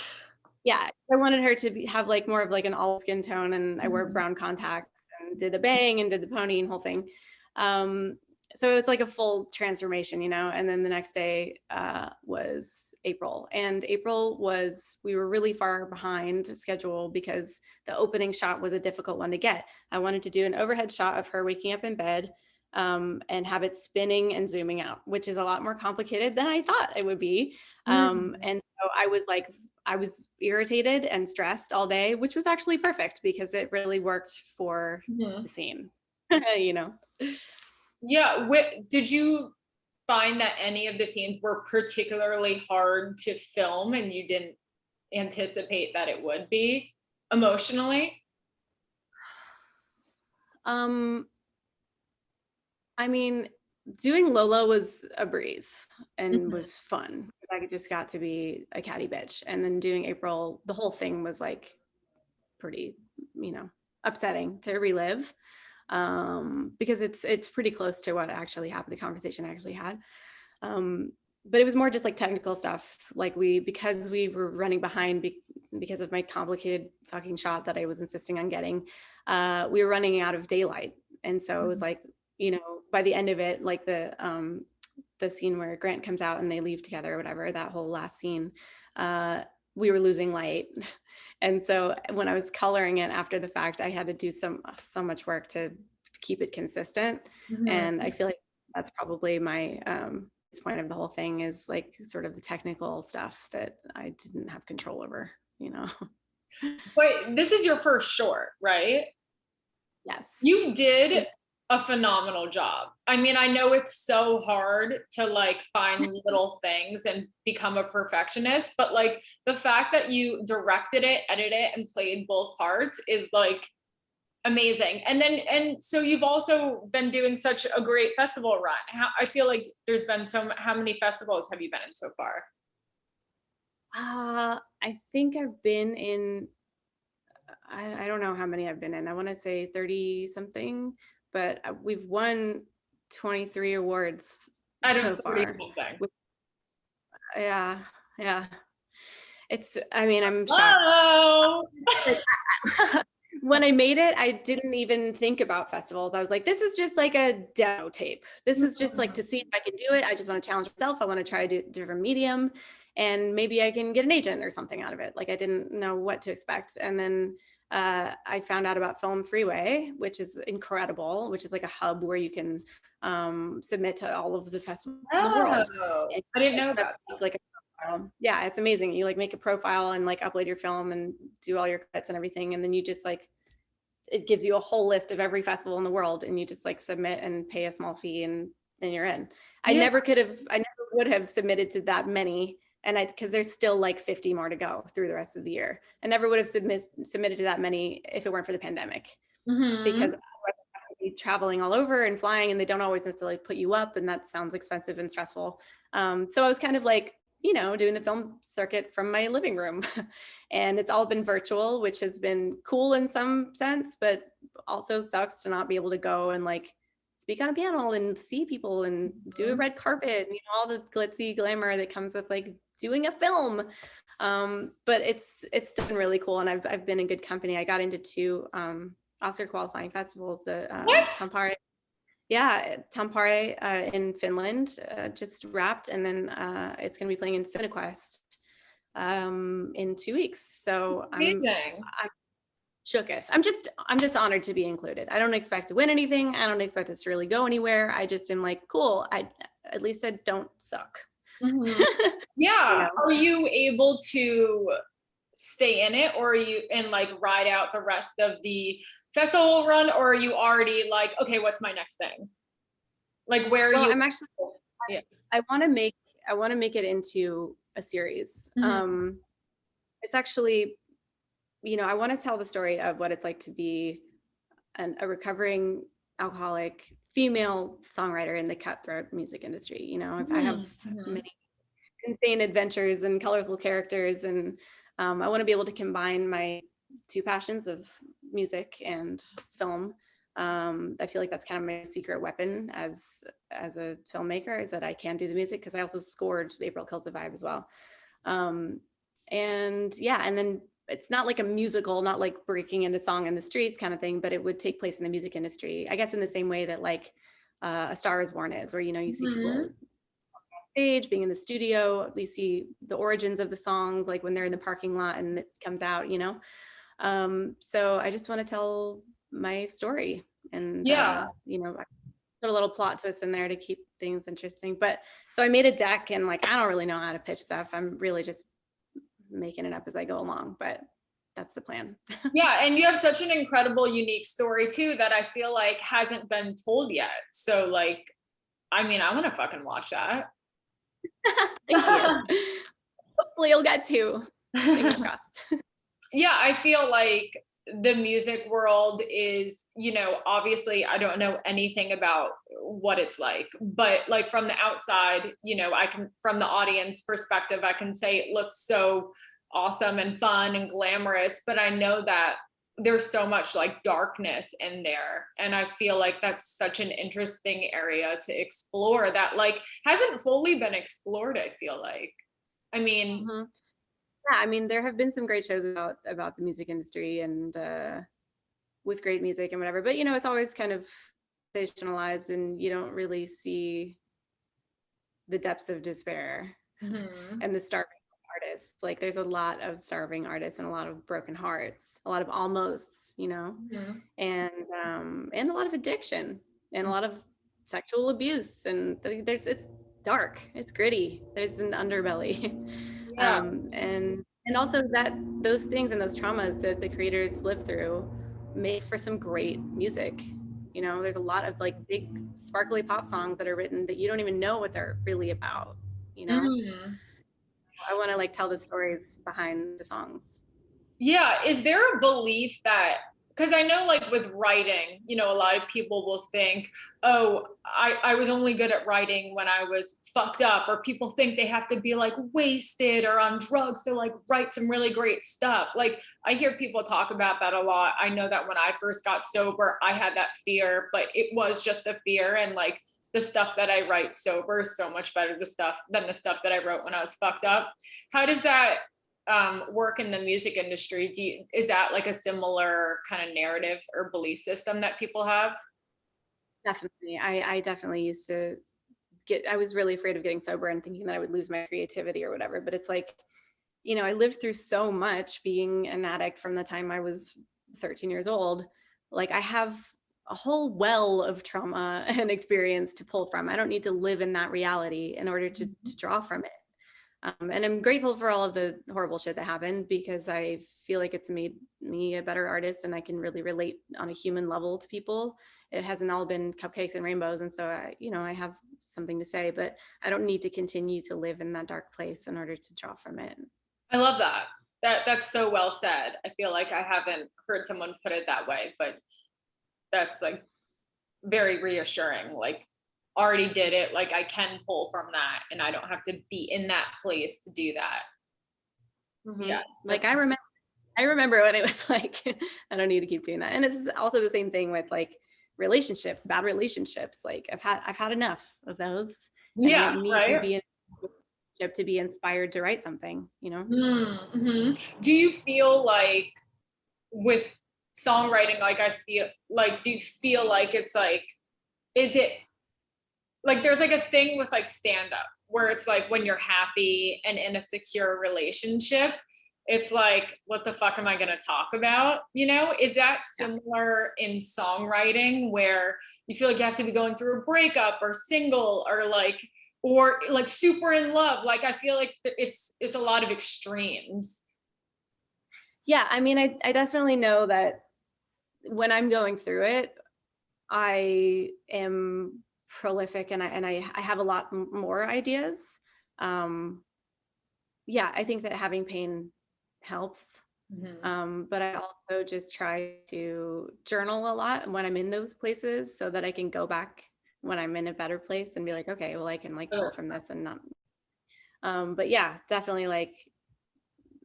Yeah, I wanted her to have like more of like an olive skin tone, and I wear Mhm. brown contacts, and did the bang and did the pony and whole thing. So it's like a full transformation, you know. And then the next day was April, and we were really far behind schedule because the opening shot was a difficult one to get. I wanted to do an overhead shot of her waking up in bed and have it spinning and zooming out, which is a lot more complicated than I thought it would be. And so I was irritated and stressed all day, which was actually perfect because it really worked for the scene, you know? Yeah. Did you find that any of the scenes were particularly hard to film and you didn't anticipate that it would be emotionally? I mean, doing Lola was a breeze and was fun. I just got to be a catty bitch. And then doing April, the whole thing was like pretty, you know, upsetting to relive because it's pretty close to what actually happened, the conversation I actually had. But it was more just like technical stuff. Like because we were running behind because of my complicated fucking shot that I was insisting on getting, we were running out of daylight. And so it was like, you know, by the end of it, like the scene where Grant comes out and they leave together or whatever, that whole last scene, we were losing light. And so when I was coloring it after the fact, I had to do so much work to keep it consistent. And I feel like that's probably my point of the whole thing, is like sort of the technical stuff that I didn't have control over, you know. But this is your first short, right? Yes. You did a phenomenal job. I mean, I know it's so hard to like find little things and become a perfectionist, but like the fact that you directed it, edited it, and played both parts is like amazing. And so you've also been doing such a great festival run. I feel like there's been how many festivals have you been in so far? I think I've been in, I don't know how many I've been in. I want to say 30 something, but we've won 23 awards so far. Yeah. I mean, I'm shocked. When I made it, I didn't even think about festivals. I was like, this is just like a demo tape. This is just like to see if I can do it. I just want to challenge myself. I want to try to do a different medium and maybe I can get an agent or something out of it. Like I didn't know what to expect. And then I found out about Film Freeway, which is incredible, which is like a hub where you can submit to all of the festivals in the world. And I didn't know about that. Like yeah, it's amazing. You like make a profile and like upload your film and do all your credits and everything. And then you just like, it gives you a whole list of every festival in the world and you just like submit and pay a small fee and then you're in. I never would have submitted to that many. And because there's still like 50 more to go through the rest of the year. I never would have submitted to that many if it weren't for the pandemic, because be traveling all over and flying and they don't always necessarily put you up and that sounds expensive and stressful. So I was kind of like, you know, doing the film circuit from my living room and it's all been virtual, which has been cool in some sense, but also sucks to not be able to go and like speak on a panel and see people and do a red carpet, you know, all the glitzy glamour that comes with like doing a film. But it's been really cool. And I've been in good company. I got into 2 Oscar qualifying festivals, the Tampere. Yeah, Tampere in Finland just wrapped, and then it's going to be playing in CineQuest in 2 weeks. So I'm shooketh. I'm just honored to be included. I don't expect to win anything. I don't expect this to really go anywhere. I just am like, cool. At least I don't suck. Yeah. Are you able to stay in it, or are you and like ride out the rest of the festival run, or are you already like, okay, what's my next thing? Like where are you? I'm actually, I want to make it into a series. It's actually, you know, I want to tell the story of what it's like to be a recovering alcoholic female songwriter in the cutthroat music industry. You know, I have many insane adventures and colorful characters, and I want to be able to combine my 2 passions of music and film. I feel like that's kind of my secret weapon as a filmmaker, is that I can do the music, because I also scored April Kills the Vibe as well. And then it's not like a musical, not like breaking into song in the streets kind of thing, but it would take place in the music industry, I guess, in the same way that like A Star Is Born is, where, you know, you see people stage, being in the studio, you see the origins of the songs, like when they're in the parking lot and it comes out, you know. So I just want to tell my story, and Yeah. you know, I put a little plot twist in there to keep things interesting. But so I made a deck, and like I don't really know how to pitch stuff. I'm really just making it up as I go along, but that's the plan. Yeah, and you have such an incredible, unique story too that I feel like hasn't been told yet. So like, I mean, I want to fucking watch that. Thank you. Hopefully you'll get to. Fingers crossed. Yeah, I feel like the music world is, you know, obviously I don't know anything about what it's like, but like from the outside, you know, I can, from the audience perspective, I can say it looks so awesome and fun and glamorous, but I know that there's so much like darkness in there. And I feel like that's such an interesting area to explore that like hasn't fully been explored, I feel like. I mean, Yeah, I mean, there have been some great shows about the music industry and with great music and whatever, but you know, it's always kind of sensationalized, and you don't really see the depths of despair and the starving artists. Like, there's a lot of starving artists and a lot of broken hearts, a lot of almosts, you know, and a lot of addiction and a lot of sexual abuse, and it's dark, it's gritty, there's an underbelly. yeah. And also that those things and those traumas that the creators live through make for some great music. You know, there's a lot of like big sparkly pop songs that are written that you don't even know what they're really about, you know. I want to like tell the stories behind the songs. Yeah. Is there a belief that, because I know like with writing, you know, a lot of people will think, oh, I was only good at writing when I was fucked up, or people think they have to be like wasted or on drugs to like write some really great stuff. Like I hear people talk about that a lot. I know that when I first got sober, I had that fear, but it was just a fear. And like the stuff that I write sober is so much better than the stuff that I wrote when I was fucked up. How does that work in the music industry? Is that like a similar kind of narrative or belief system that people have? Definitely. I definitely used to I was really afraid of getting sober and thinking that I would lose my creativity or whatever. But it's like, you know, I lived through so much being an addict from the time I was 13 years old. Like, I have a whole well of trauma and experience to pull from. I don't need to live in that reality in order to draw from it. And I'm grateful for all of the horrible shit that happened, because I feel like it's made me a better artist, and I can really relate on a human level to people. It hasn't all been cupcakes and rainbows. And so, you know, I have something to say, but I don't need to continue to live in that dark place in order to draw from it. I love that. That's so well said. I feel like I haven't heard someone put it that way, but that's like very reassuring. Like already did it. Like I can pull from that and I don't have to be in that place to do that. Yeah. Like I remember when it was like, I don't need to keep doing that. And it's also the same thing with like relationships, bad relationships. Like I've had enough of those. And I Yeah. don't need to Right. be in a relationship to be inspired to write something, you know? Do you feel like with songwriting, like I feel like, do you feel like it's like, is it like there's like a thing with like stand up where it's like when you're happy and in a secure relationship, it's like, what the fuck am I going to talk about? You know, is that similar in songwriting where you feel like you have to be going through a breakup or single or like super in love? Like, I feel like it's a lot of extremes. Yeah. I mean, I definitely know that when I'm going through it, I am prolific, and I have a lot more ideas. Yeah, I think that having pain helps. But I also just try to journal a lot when I'm in those places, so that I can go back when I'm in a better place and be like, okay, well, I can like pull from this and not. But yeah, definitely like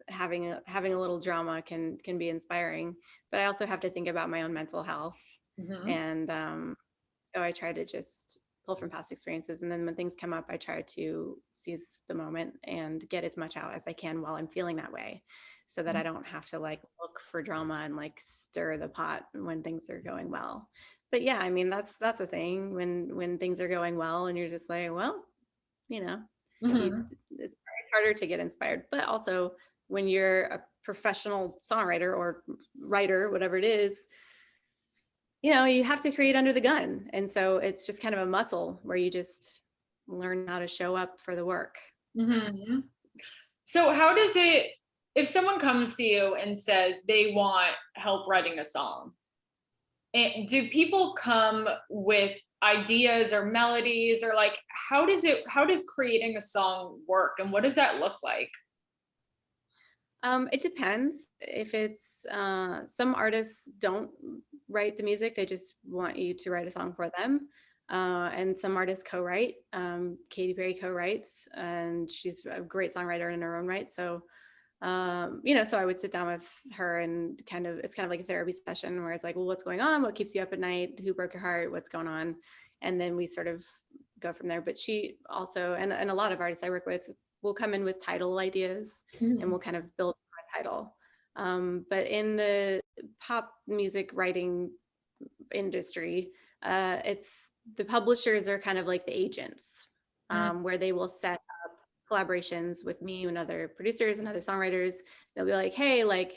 having a little drama can be inspiring. But I also have to think about my own mental health, and so I try to just pull from past experiences, and then when things come up, I try to seize the moment and get as much out as I can while I'm feeling that way. so that I don't have to like look for drama and like stir the pot when things are going well. But yeah, I mean, that's a thing when things are going well and you're just like, well, you know, you, Mm-hmm. it's harder to get inspired. But also when you're a professional songwriter or writer, whatever it is, you know, you have to create under the gun. And so it's just kind of a muscle where you just learn how to show up for the work. Mm-hmm. So how does it, if someone comes to you and says they want help writing a song, and do people come with ideas or melodies, or like how does creating a song work, and what does that look like? It depends. If it's some artists don't write the music, they just want you to write a song for them. And some artists co-write. Katy Perry co-writes, and she's a great songwriter in her own right. So, you know, so I would sit down with her and it's kind of like a therapy session where it's like, well, what's going on? What keeps you up at night? Who broke your heart? What's going on? And then we sort of go from there. But she also, and a lot of artists I work with will come in with title ideas, and we'll kind of build a title. But in the pop music writing industry, it's the publishers are kind of like the agents, where they will set up collaborations with me and other producers and other songwriters. They'll be like, hey, like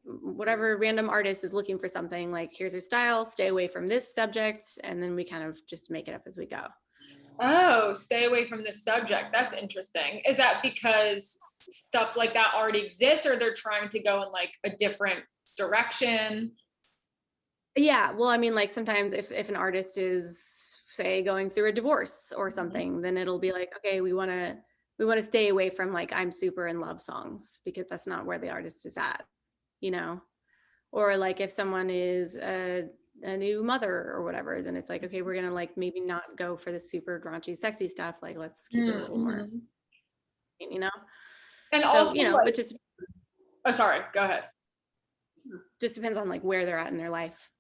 whatever random artist is looking for something, like here's her style, stay away from this subject, and then we kind of just make it up as we go. Oh, stay away from this subject. That's interesting. Is that because stuff like that already exists, or they're trying to go in like a different direction? Yeah, well, I mean, like sometimes if an artist is, say, going through a divorce or something, then it'll be like, okay, we want to stay away from like I'm super in love songs, because that's not where the artist is at, you know. Or like if someone is a new mother or whatever, then it's like, okay, we're gonna like maybe not go for the super raunchy sexy stuff, like let's keep it a little more, Mm-hmm. you know. And So, also you know, like, but oh, sorry, go ahead. just depends on like where they're at in their life.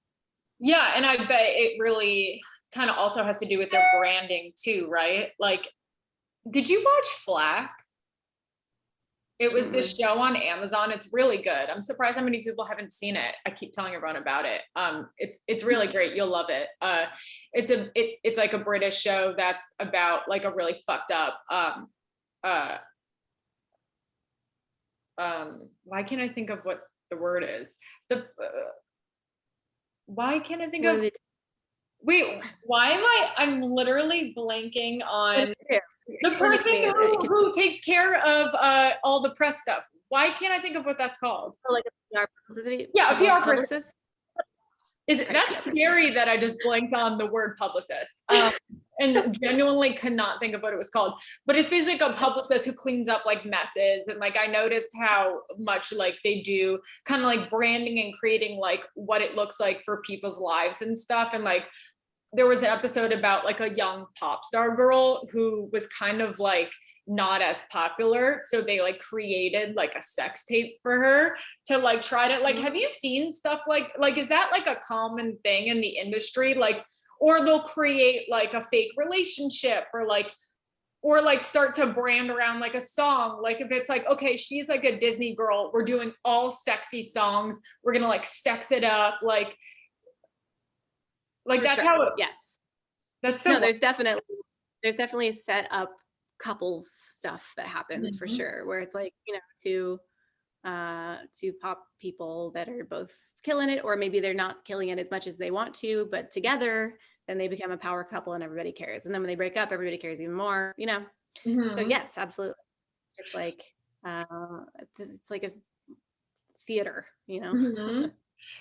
Yeah, and I bet it really kind of also has to do with their branding too, right? Like, did you watch Flack? It was this Mm-mm. show on Amazon. It's really good. I'm surprised how many people haven't seen it. I keep telling everyone about it. It's really great. You'll love it. It's like a British show that's about like a really fucked up uh why can't I think of what the word is? The why can't I think What of do they wait, why am I'm literally blanking on do? the Explain it to person me. who takes care of all the press stuff. Why can't I think of what that's called? Like a PR publicity, Yeah, a PR person. publicist. Is it, Right, that's PR person. scary that I just blanked on the word publicist, and genuinely could not think of what it was called. But it's basically a publicist who cleans up like messes, and like I noticed how much like they do kind of like branding and creating like what it looks like for people's lives and stuff. And like there was an episode about like a young pop star girl who was kind of like not as popular, so they like created like a sex tape for her to like try to like, have you seen stuff like is that like a common thing in the industry, like, or they'll create like a fake relationship, or like start to brand around like a song, like if it's like, okay, she's like a Disney girl, we're doing all sexy songs, we're gonna like sex it up, like For that's sure. how it, Yes. that's so No, there's definitely set up couples stuff that happens for Mhm. sure, where it's like, you know, two pop people that are both killing it, or maybe they're not killing it as much as they want to, but together then they become a power couple and everybody cares. And then when they break up, everybody cares even more, you know. So Mhm. yes, absolutely. It's just like it's like a theater, you know. Mhm.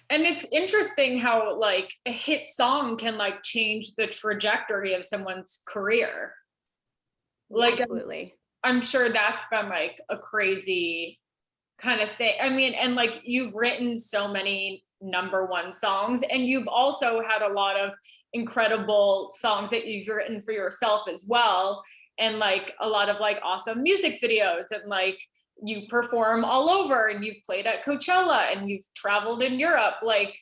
And it's interesting how like a hit song can like change the trajectory of someone's career. Like Absolutely. I'm sure that's been like a crazy kind of thing. I mean, and like you've written so many number one songs, and you've also had a lot of incredible songs that you've written for yourself as well. And like a lot of like awesome music videos, and like you perform all over, and you've played at Coachella, and you've traveled in Europe. Like,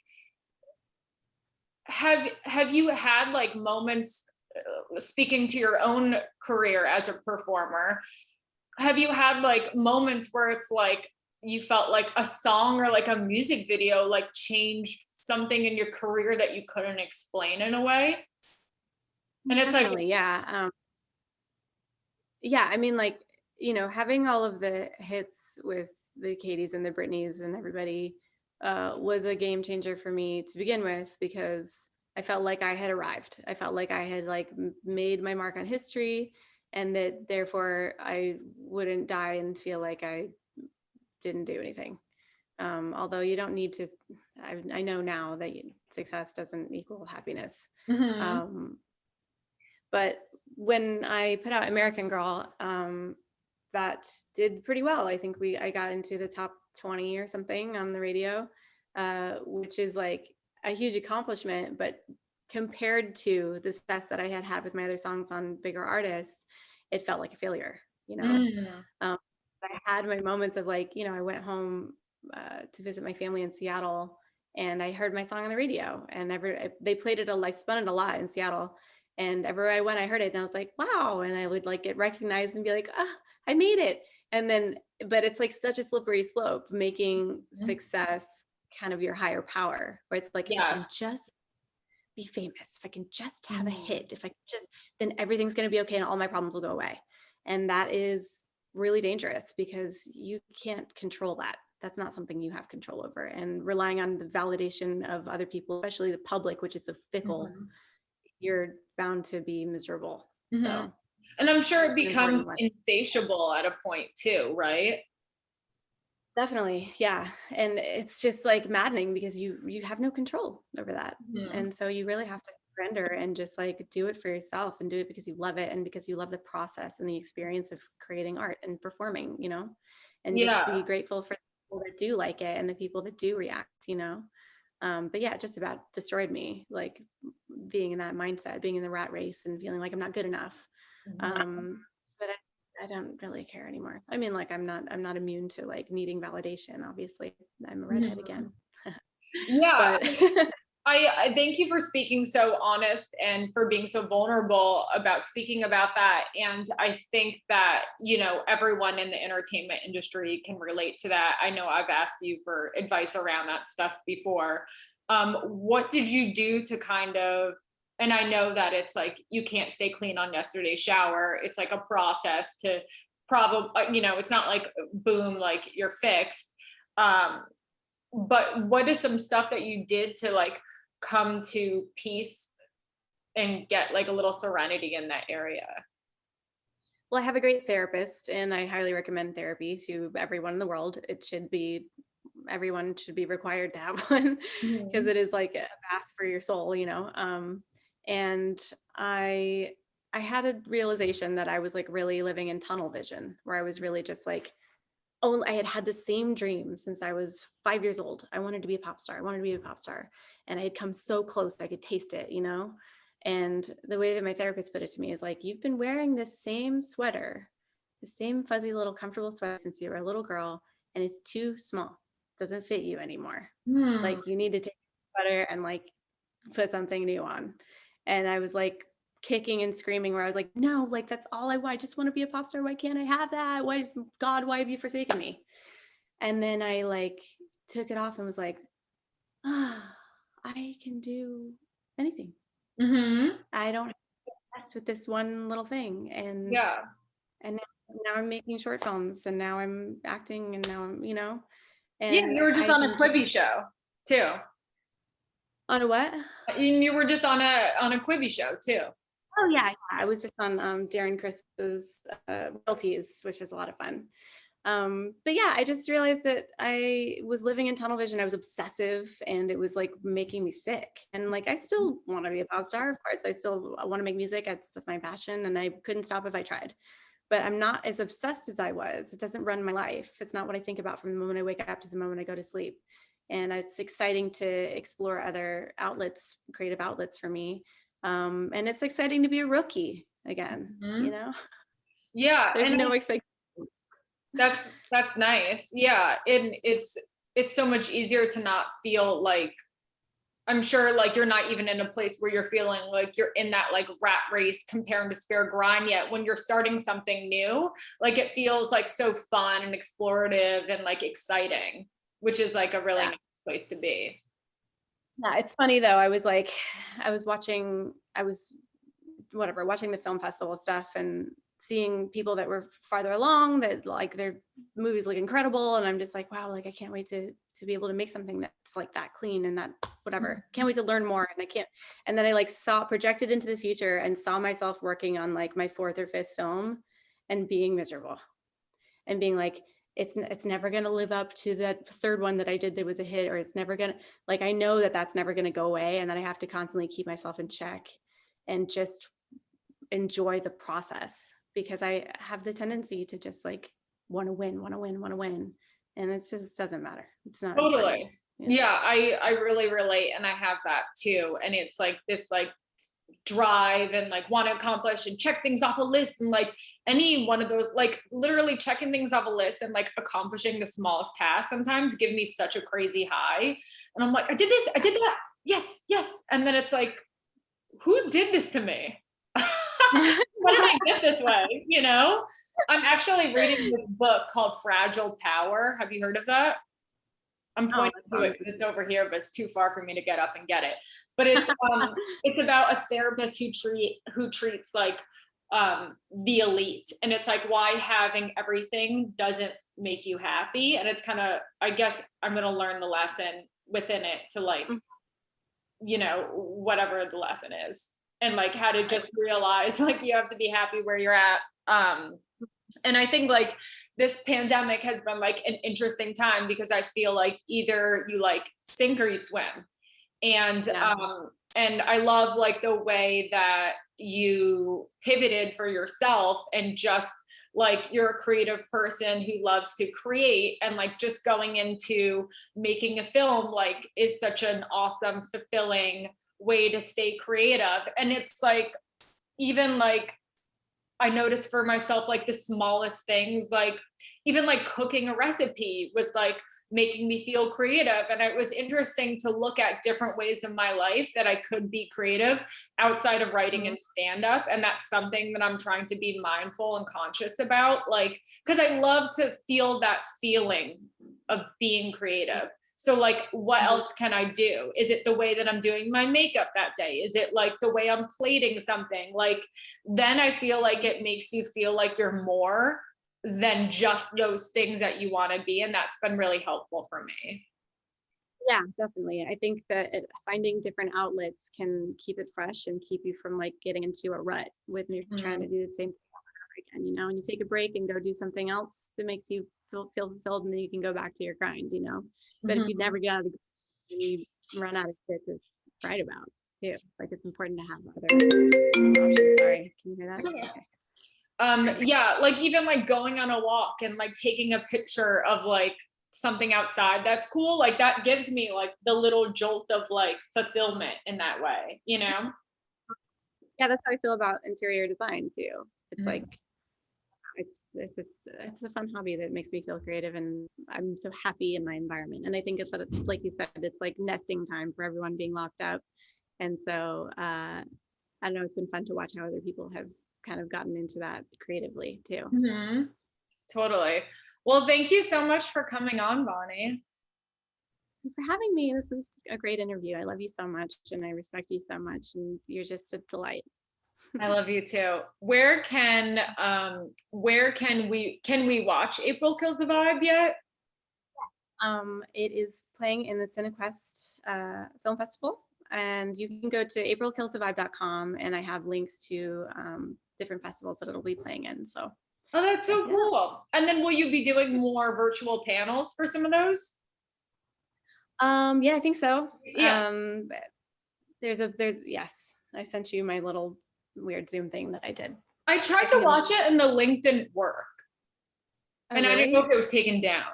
have you had like moments, speaking to your own career as a performer, have you had like moments where it's like you felt like a song or like a music video like changed something in your career that you couldn't explain in a way. And it's like, Definitely, yeah. Yeah, I mean, like, having all of the hits with the Katies and the Britneys and everybody was a game changer for me to begin with, because I felt like I had arrived. I felt like I had like made my mark on history, and that therefore I wouldn't die and feel like I didn't do anything. Although you don't need to, I know now that success doesn't equal happiness. mhm, Um, but when I put out American Girl, that did pretty well. I think I got into the top 20 or something on the radio, which is like a huge accomplishment. But compared to the success that I had with my other songs on bigger artists, it felt like a failure, mm, Um, I had my moments of like, I went home to visit my family in Seattle, and I heard my song on the radio, and they played it I spun it a lot in Seattle, and everywhere I went, I heard it, and I was like, wow. And I would like get recognized and be like, ah, I made it. And then, but it's like such a slippery slope, making mhm. success kind of your higher power, where it's like, if I Yeah. can just be famous, if I can just have a Mhm. hit, if I can just, then everything's going to be okay and all my problems will go away. And that is really dangerous, because you can't control that. That's not something you have control over. And relying on the validation of other people, especially the public, which is so fickle, Mhm. you're bound to be miserable. Mhm. So And I'm sure it an important becomes lesson. insatiable at a point too, right? Definitely. Yeah. And it's just like maddening, because you have no control over that. Mhm. And so you really have to surrender and just like do it for yourself, and do it because you love it, and because you love the process and the experience of creating art and performing, and just be Yeah. grateful for the people that do like it and the people that do react. But yeah, it just about destroyed me, like being in that mindset, being in the rat race and feeling like I'm not good enough. Mhm. But I don't really care anymore. I mean, like I'm not immune to like needing validation. Obviously, I'm a redhead Mhm. again. Yeah. But I thank you for speaking so honest and for being so vulnerable about speaking about that. And I think that, everyone in the entertainment industry can relate to that. I know I've asked you for advice around that stuff before. What did you do to kind of, and I know that it's like you can't stay clean on yesterday's shower. It's like a process to probably, it's not like boom, like you're fixed. Um, but what is some stuff that you did to like come to peace and get like a little serenity in that area? well, I have a great therapist, and I highly recommend therapy to everyone in the world. Everyone should be required to have one, because Mhm. it is like a bath for your soul. And I I had a realization that I was like really living in tunnel vision, where I was really just like, oh, I had had the same dream since I was 5 years old. I wanted to be a pop star. I wanted to be a pop star. And I had come so close, I could taste it. And the way that my therapist put it to me is like, you've been wearing this same sweater, the same fuzzy little comfortable sweater since you were a little girl, and it's too small. It doesn't fit you anymore. Hmm. Like, you need to take the sweater and like put something new on. And I was like kicking and screaming, where I was like, no, like that's all I want. I just want to be a pop star. Why can't I have that? Why, God, why have you forsaken me? And then I like took it off and was like, ah, I can do anything. Mhm. I don't have to mess with this one little thing. Yeah. And now I'm making short films, and now I'm acting, and now Yeah, and you were just I on a can just, Quibi show too. on a what? And you were just on a Quibi show too. Oh yeah, I was just on Darren Chris's royalties, which was a lot of fun. But yeah, I just realized that I was living in tunnel vision. I was obsessive, and it was like making me sick. And like, I still want to be a pop star, of course. I still want to make music. That's my passion, and I couldn't stop if I tried. But I'm not as obsessed as I was. It doesn't run my life. It's not what I think about from the moment I wake up to the moment I go to sleep. And it's exciting to explore other outlets, creative outlets for me. And it's exciting to be a rookie again. Mhm. Yeah, There's and no expectation. that's nice. Yeah, and it's so much easier to not feel like I'm sure like you're not even in a place where you're feeling like you're in that like rat race comparing to spare grind yet. When you're starting something new, like it feels like so fun and explorative and like exciting, which is like a really Yeah. nice place to be. Yeah, it's funny though. I was watching the film festival stuff and seeing people that were farther along that like their movies look incredible, and I'm just like, wow, like I can't wait to be able to make something that's like that clean and that whatever. Can't wait to learn more, and I can't. And then I like saw projected into the future and saw myself working on like my fourth or fifth film and being miserable and being like, it's never going to live up to that third one that I did that was a hit, or it's never going to, like, I know that that's never going to go away, and then I have to constantly keep myself in check and just enjoy the process, because I have the tendency to just like want to win, and it just doesn't matter. It's not Totally. Yeah. Yeah, I really relate, and I have that too. And it's like this like drive and like want to accomplish and check things off a list, and like any one of those, like literally checking things off a list and like accomplishing the smallest task sometimes give me such a crazy high. And I'm like, I did this, I did that, yes, yes. And then it's like, who did this to me? Why did I get this way? You know? I'm actually reading this book called Fragile Power. Have you heard of that? I'm Oh, pointing to it because it's over here, but it's too far for me to get up and get it. But it's about a therapist who treats like the elite, and it's like why having everything doesn't make you happy. And it's kind of, I guess I'm gonna learn the lesson within it to like, you know, whatever the lesson is, and like how to just realize like you have to be happy where you're at. And I think like this pandemic has been like an interesting time because I feel like either you like sink or you swim. And and I love like the way that you pivoted for yourself, and just like you're a creative person who loves to create, and like just going into making a film like is such an awesome, fulfilling way to stay creative. And it's like even like I noticed for myself, like the smallest things, like even like cooking a recipe was like making me feel creative. And it was interesting to look at different ways in my life that I could be creative outside of writing and stand up. And that's something that I'm trying to be mindful and conscious about, like, because I love to feel that feeling of being creative. So like, what else can I do? Is it the way that I'm doing my makeup that day? Is it like the way I'm plating something? Like, then I feel like it makes you feel like you're more than just those things that you want to be. And that's been really helpful for me. Yeah, definitely. I think that finding different outlets can keep it fresh and keep you from like getting into a rut when you're trying to do the same thing over and over again, you know, and you take a break and go do something else that makes you feel fulfilled, and then you can go back to your grind, you know. But if you never get out of the grind, you run out of shit to write about too. Like it's important to have other options. Sorry, can you hear that? Okay. Yeah, like even like going on a walk and like taking a picture of like something outside that's cool, like that gives me like the little jolt of like fulfillment in that way, you know. Yeah, that's how I feel about interior design too. It's like it's a fun hobby that makes me feel creative, and I'm so happy in my environment. And I think it's like you said, it's like nesting time for everyone being locked up. And so I don't know, it's been fun to watch how other people have kind of gotten into that creatively too. Totally. Well, thank you so much for coming on, Bonnie. Thank you for having me. This is a great interview. I love you so much, and I respect you so much, and you're just a delight. I love you too. Where can we watch April Kills the Vibe yet? It is playing in the CineQuest Film Festival, and you can go to aprilkillsthevibe.com, and I have links to different festivals that it'll be playing in. So, oh, that's so cool. And then will you be doing more virtual panels for some of those? Yeah, I think so. Yeah. Yes, I sent you my little weird Zoom thing that I did. I tried to watch it and the link didn't work. Oh, and really? I didn't know if it was taken down.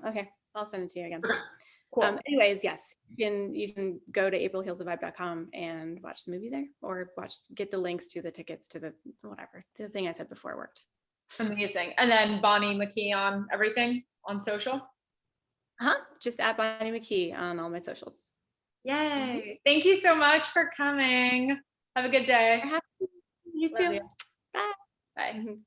Okay, I'll send it to you again. Cool. Anyways, yes, you can go to aprilkillsthevibe.com and watch the movie there, or get the links to the tickets to the thing I said before worked. Amazing. And then Bonnie Mckee on everything on social? Just at Bonnie McKee on all my socials. Yay. Thank you so much for coming. Have a good day. You Love too. you. Bye. Bye. Mhm.